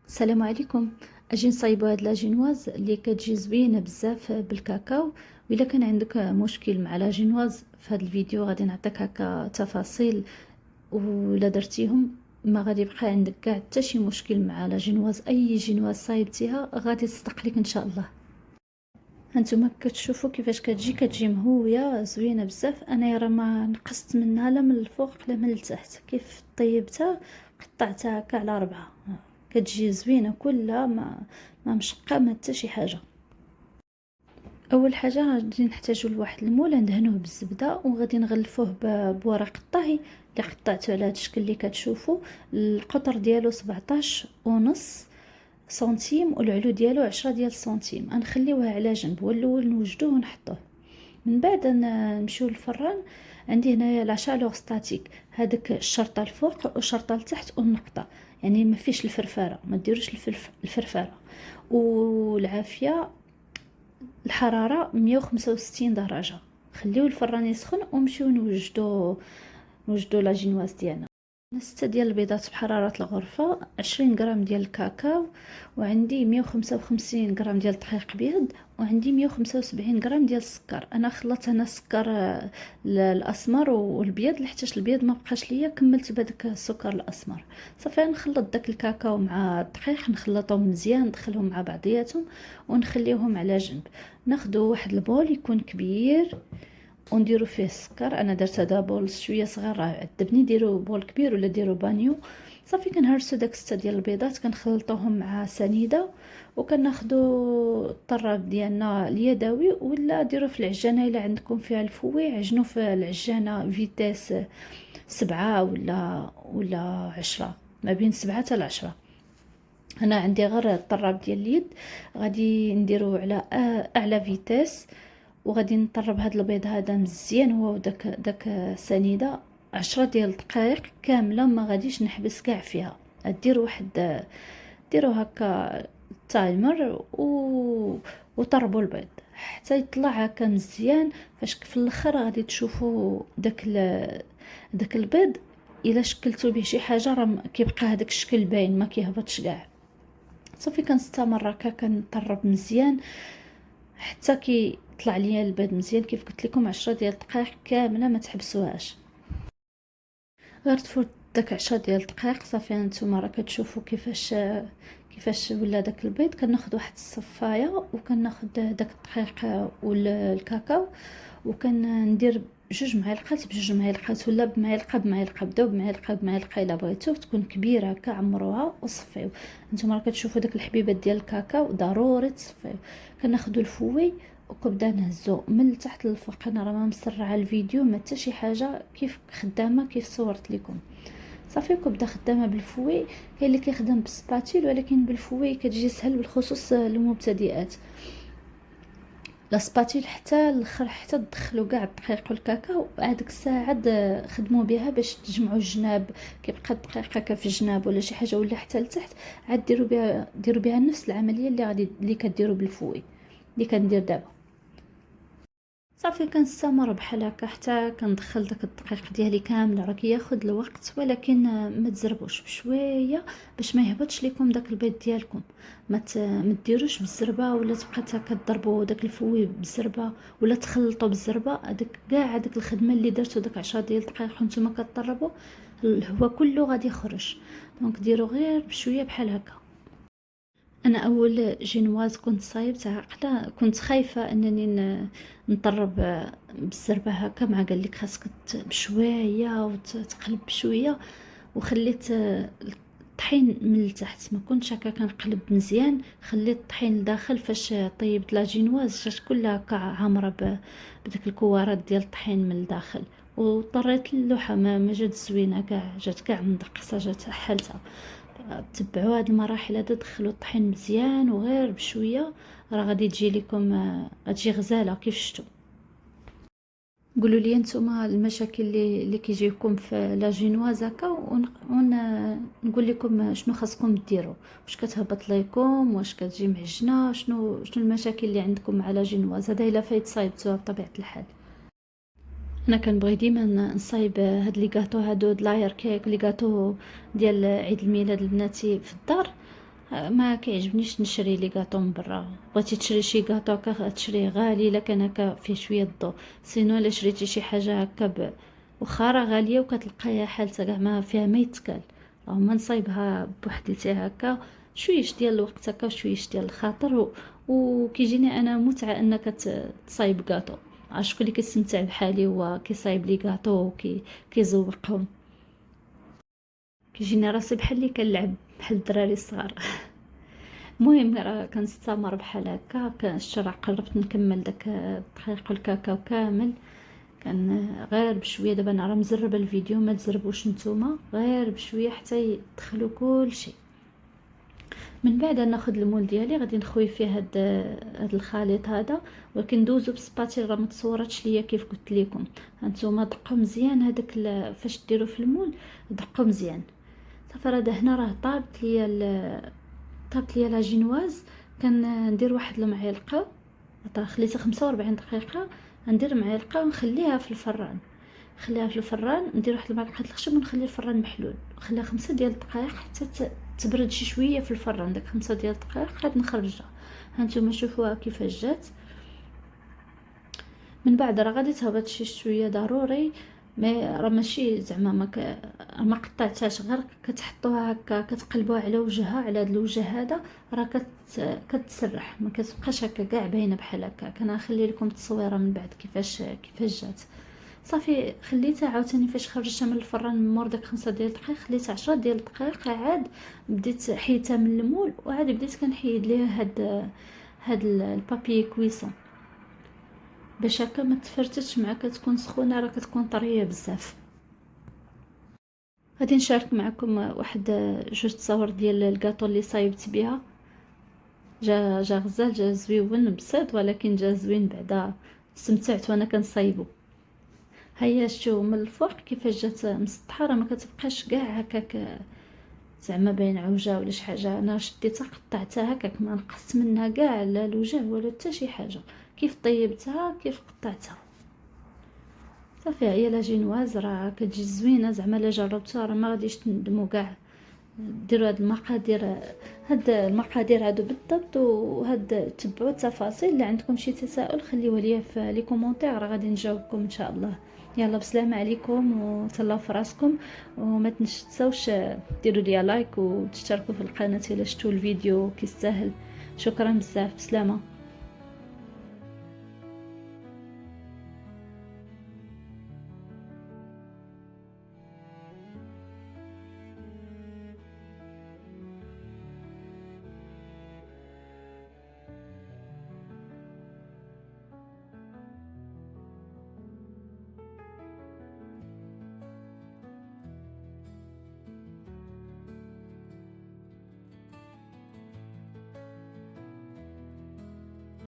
السلام عليكم. اجي نصايبوا هاد لاجينواز اللي كتجي زوينه بزاف بالكاكاو. وإلا كان عندك مشكل مع لاجينواز في هاد الفيديو غادي نعطيك هكا تفاصيل، ولا درتيهم ما غادي يبقى عندك كاع حتى شي مشكل مع لاجينواز. اي جينواز صايبتيها غادي تصدق لك ان شاء الله. هانتوما كتشوفوا كيفاش كتجي مهويه زوينه بزاف. انا راه ما نقصت منها لا من الفوق لا من التحت. كيف طيبتها قطعتها هكا على 4. كتجي زوينه كلها ما مشقه ما حتى شي حاجه. اول حاجه غادي نحتاجو لواحد المول ندهنوه بالزبده، وغادي نغلفوه بورق الطهي اللي قطعته على هذا الشكل اللي كتشوفوا. القطر ديالو 17 ونص سنتيم والعلو ديالو 10 ديال السنتيم. غنخليوها على جنب، والاول نوجدوه ونحطوه. من بعد نمشيو للفران. عندي هنايا لا شالور ستاتيك، هذاك الشرطه الفوق والشرطه لتحت والنقطه، يعني ما فيش الفرفاره، ما ديروش الفرفاره. والعافيه الحراره 165 درجه. خليو الفران يسخن ونمشيو نوجدو لا جينواز ديالنا. 6 ديال البيضات بحرارة الغرفة، 20 غرام ديال الكاكاو، وعندي 155 غرام ديال الدقيق ابيض، وعندي 175 غرام ديال السكر. انا خلطت هنا السكر الاسمر والابيض، لحتاش الابيض ما بقاش ليا كملت بهذاك السكر الاسمر. صافي نخلط داك الكاكاو مع الدقيق، نخلطهم مزيان، ندخلهم مع بعضياتهم ونخليهم على جنب. ناخذ واحد البول يكون كبير ونديرو فيه السكر. انا درت هذا بول شويه صغير، راه عذبني. ديروا بول كبير ولا ديروا بانيو. صافي كنهرسو داك 6 ديال البيضات، كنخلطوهم مع سنيده، وكناخدو الطراب ديالنا اليدوي، ولا ديروا في العجانه الا عندكم فيها الفوي، عجنوا في العجانه فيتاس 7 ولا 10، ما بين 7 حتى 10. انا عندي غير الطراب ديال اليد، غادي نديرو على اعلى فيتاس، وغادي نطرب هاد البيض هذا مزيان هو وداك سنيده 10 ديال الدقائق كامله. ما غاديش نحبس كاع فيها. ديروا واحد، ديروا هكا تايمر وطربوا البيض حتى يطلع هكا مزيان. فاش في الاخر غادي تشوفوا داك البيض الا شكلتو به شي حاجه راه كيبقى هذاك الشكل باين، ما كيهبطش كاع. صافي كنستمر هكا كنطرب مزيان حتى كي طلع ليا البيض مزيان. كيف قلت لكم 10 ديال الدقائق كامله ما تحبسوهاش، غير تفوت داك 10 ديال الدقائق. صافي نتوما راه كتشوفوا كيفاش ولا داك البيض. كناخذ واحد الصفايه وكناخذ داك الدقيق والكاكاو، وكندير بجوج معالق ولا بمعلقه. بداو بمعلقه الا بغيتو تكون كبيره هكا، عمروها وصفيو. نتوما راه كتشوفوا داك الحبيبات ديال الكاكاو ضروري تصفيو. كناخذوا الفوي وكنبدا نهزو من التحت للفوق. انا راه ما مسرعه الفيديو ما حتى شي حاجه، كيف خدامه كيف صورت لكم. صافي كنبدا خدامه بالفوي. كاين اللي كيخدم بالسباتيل، ولكن بالفوي كتجي سهل بالخصوص للمبتدئات. لا سباتيل حتى الاخر، حتى تدخلوا كاع الدقيق والكاكاو هذيك الساعه خدموا بها باش تجمعوا الجناب. كيبقى الدقيق هكا في الجناب ولا شي حاجه ولا حتى لتحت، عاد ديروا بها نفس العمليه اللي كديروا بالفوي اللي كندير دابا. صافي كنستمر بحال هكا حتى كندخل داك الدقيق ديالي كامل. راه كياخذ الوقت، ولكن ما تزربوش بشويه باش ما يهبطش لكم داك البيض ديالكم. ما ديروش بالزربه، ولا تبقى كضربوا داك الفوي بالزربه، ولا تخلطوا بالزربه. هذاك كاع هذيك الخدمه اللي درتو داك 10 ديال الدقائق وانتم كطربوا الهواء كله غادي يخرج. دونك ديروا غير بشويه بحال هكا. انا اول جينواز كنت صايبتها عقله، كنت خايفه انني نطرب بالزربه هكا. مع قال لك خاصك بشويه وتقلب بشويه. وخليت الطحين من التحت، ما كنتش هكا كنقلب مزيان. خليت الطحين لداخل. فاش طيبت لا جينواز جات كلها هكا عامره بداك الكوارات ديال الطحين من الداخل. واضطريت اللوحه ما جات زوينه كاع، جات كاع مدقصه، جات حالتها. تبعوا هاد المراحل هذا، دخلوا الطحين مزيان وغير بشويه راه غادي تجي لكم، غتجي غزاله كيف شفتوا. قولوا لي نتوما المشاكل اللي كيجيكم في لا جينواز هكا، ونقول لكم شنو خاصكم ديروا. واش كتهبط ليكم، واش كتجي معجنه، شنو المشاكل اللي عندكم مع لا جينواز هذا الا فايت صايبتوها بطبيعه الحال. انا كنبغي ديما نصايب هاد لي غاتو هادو د لاير كيك، لي غاتو ديال عيد الميلاد لبناتي في الدار. ما كيعجبنيش نشري لي غاطو من برا. بغيتي تشري شي غاطو هكا تشريه غالي الا كان هكا فيه شويه ضو، سينو الا شريتي شي حاجه هكا واخا راه غاليه وكتلقايها حالتها كاع ما فيها ما يتكال، ما نصايبها بوحديتها هكا شويش ديال الوقت هكا وشويش ديال الخاطر وكيجيني انا متعه انك تصايب غاطو. شكون اللي كيستمتع بحالي هو كيصايب لي غاطو كيزوقهم. كيجيني راسي بحال اللي كنلعب بحال الدراري الصغار. المهم راه كنستمر بحال هكا، كنشرع قربت نكمل داك الدقيق والكاكاو كامل. كان غير بشويه، دابا انا راه مزربه الفيديو، ما تزربوش نتوما، غير بشويه حتى يدخلوا كل شيء. من بعد ناخذ المول ديالي غادي نخوي فيه هاد الخليط هذا، ولكن ندوزو بسباتيل راه ما تصورتش ليا كيف قلت لكم. هانتوما دقوا مزيان هذاك فاش ديروا في المول، دقوا مزيان. صافي راه هنا راه طابت ليا لاجينواز. كندير واحد المعلقه، خليتها 45 دقيقه، ندير معلقه ونخليها في الفران. ندير واحد المعلقه الخشب ونخلي الفران محلول، نخليها 5 ديال الدقائق حتى تبرد شي شويه في الفران. داك 5 ديال الدقائق عاد نخرجها. هانتوما شوفوها كيفاش جات. من بعد راه غادي تهبط شي شويه ضروري، مي راه ماشي زعما ما قطعتهاش، غير كتحطوها هكا كتقلبوها على وجهها، على هذا الوجه هذا راه كتسرح، ما كتبقاش هكا كاع باينه بحال هكا. انا نخلي لكم التصويره من بعد كيفاش جات. صافي خليتها عاوتاني فاش خرجتها من الفران من مور داك 5 ديال الدقائق، خليتها 10 ديال الدقائق، عاد بديت حيدتها من المول، وعاد بديت كنحيد ليها هاد البابي كويسون باش هكا ما تفرتش معاك، تكون سخونه راه كتكون طريه بزاف. غادي نشارك معكم واحد جوج تصاور ديال الكاطو اللي صايبت بها. جا غزال، جا زويون بسيط، ولكن جا زوين بعدا، استمتعت وانا كنصايبو. هيا شتو من الفوق كيفاش جات مسطحه، راه ما كتبقاش كاع هكاك زعما باين عوجه ولا شي حاجه. انا شديتها قطعتها هكاك، ما نقصت منها كاع لا الوجه ولا حتى شي حاجه، كيف طيبتها كيف قطعتها. صافي هي لاجينواز راه كتجي زوينه، زعما لا جربتوها راه ما غاديش تندموا كاع. ديروا هاد المقادير هادو بالضبط، وهاد تبعوا التفاصيل. اللي عندكم شي تساؤل خليوه ليا في لي كومونتير، راه غادي نجاوبكم ان شاء الله. يلا بسلامه عليكم وتهلاو في راسكم، وما تنساوش ديروا ليا لايك وتشتركوا في القناه الا شفتوا الفيديو كيستاهل. شكرا بزاف، بسلامه.